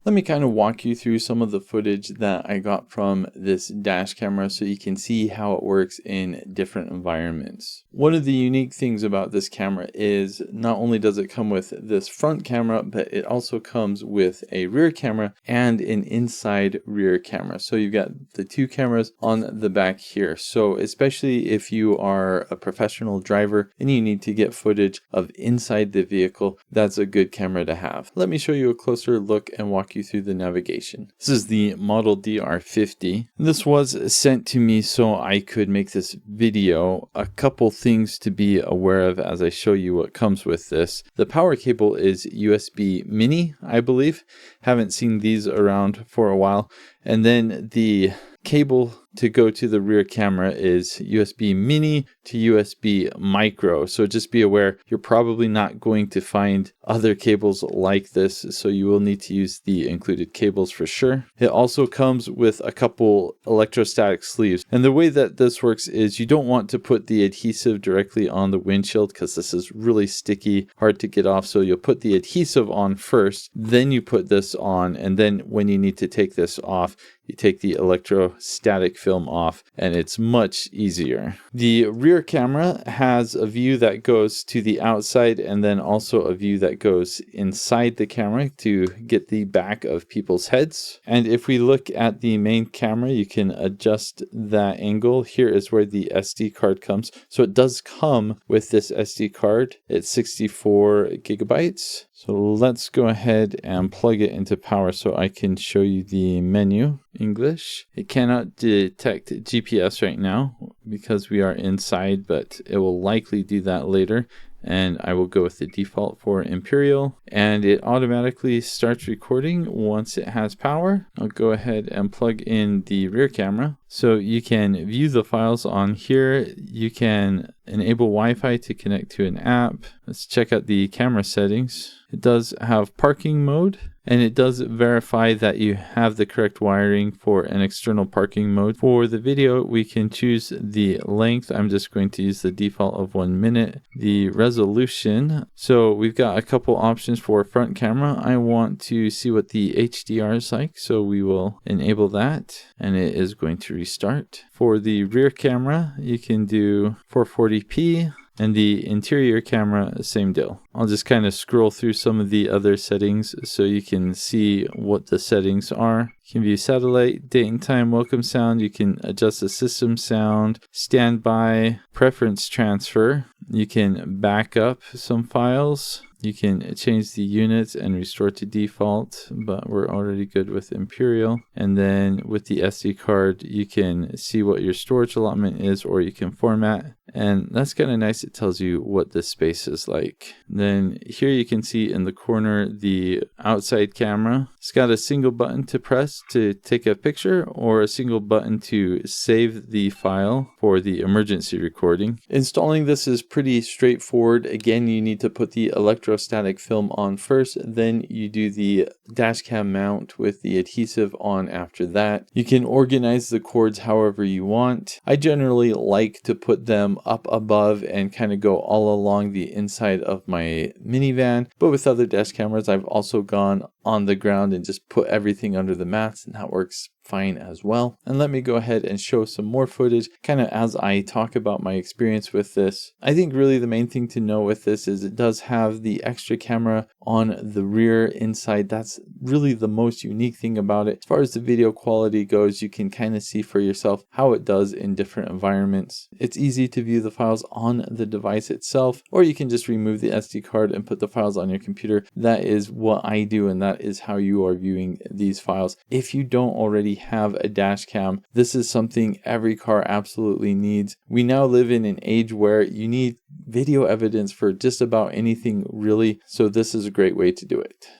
Let me kind of walk you through some of the footage that I got from this dash camera so you can see how it works in different environments. One of the unique things about this camera is not only does it come with this front camera, but it also comes with a rear camera and an inside rear camera. So you've got the two cameras on the back here. So especially if you are a professional driver and you need to get footage of inside the vehicle, that's a good camera to have. Let me show you a closer look and walk you through the navigation. This is the Model DR50. This was sent to me so I could make this video. A couple things to be aware of as I show you what comes with this. The power cable is USB Mini, I believe. Haven't seen these around for a while. And then the cable to go to the rear camera is USB Mini to USB Micro. So just be aware, you're probably not going to find other cables like this, so you will need to use the included cables for sure. It also comes with a couple electrostatic sleeves. And the way that this works is you don't want to put the adhesive directly on the windshield because this is really sticky, hard to get off. So you'll put the adhesive on first, then you put this on, and then when you need to take this off, you take the electrostatic film off and it's much easier. The rear camera has a view that goes to the outside and then also a view that goes inside the camera to get the back of people's heads. And if we look at the main camera, you can adjust that angle. Here is where the SD card comes. So it does come with this SD card. It's 64 gigabytes. So let's go ahead and plug it into power so I can show you the menu. English. It cannot detect GPS right now because we are inside, but it will likely do that later. And I will go with the default for Imperial, and it automatically starts recording once it has power. I'll go ahead and plug in the rear camera. So you can view the files on here. You can enable Wi-Fi to connect to an app. Let's check out the camera settings. It does have parking mode, and it does verify that you have the correct wiring for an external parking mode. For the video, we can choose the length. I'm just going to use the default of 1 minute. The resolution. So we've got a couple options for front camera. I want to see what the HDR is like, so we will enable that, and it is going to restart. For the rear camera, you can do 440p. And the interior camera, same deal. I'll just kind of scroll through some of the other settings so you can see what the settings are. You can view satellite, date and time, welcome sound. You can adjust the system sound, standby, preference transfer. You can back up some files. You can change the units and restore to default, but we're already good with Imperial. And then with the SD card, you can see what your storage allotment is, or you can format. And that's kind of nice. It tells you what the space is like. Then here you can see in the corner the outside camera. It's got a single button to press to take a picture, or a single button to save the file for the emergency recording. Installing this is pretty straightforward. Again, you need to put the electrostatic film on first, then you do the dash cam mount with the adhesive on after that. You can organize the cords however you want. I generally like to put them up above and kind of go all along the inside of my minivan, but with other dash cameras I've also gone on the ground and just put everything under the mats, and that works fine as well. And let me go ahead and show some more footage kind of as I talk about my experience with this. I think really the main thing to know with this is it does have the extra camera on the rear inside. That's really the most unique thing about it. As far as the video quality goes, you can kind of see for yourself how it does in different environments. It's easy to view the files on the device itself, or you can just remove the SD card and put the files on your computer. That is what I do, and that is how you are viewing these files. If you don't already have a dash cam, this is something every car absolutely needs. We now live in an age where you need video evidence for just about anything really, so this is a great way to do it.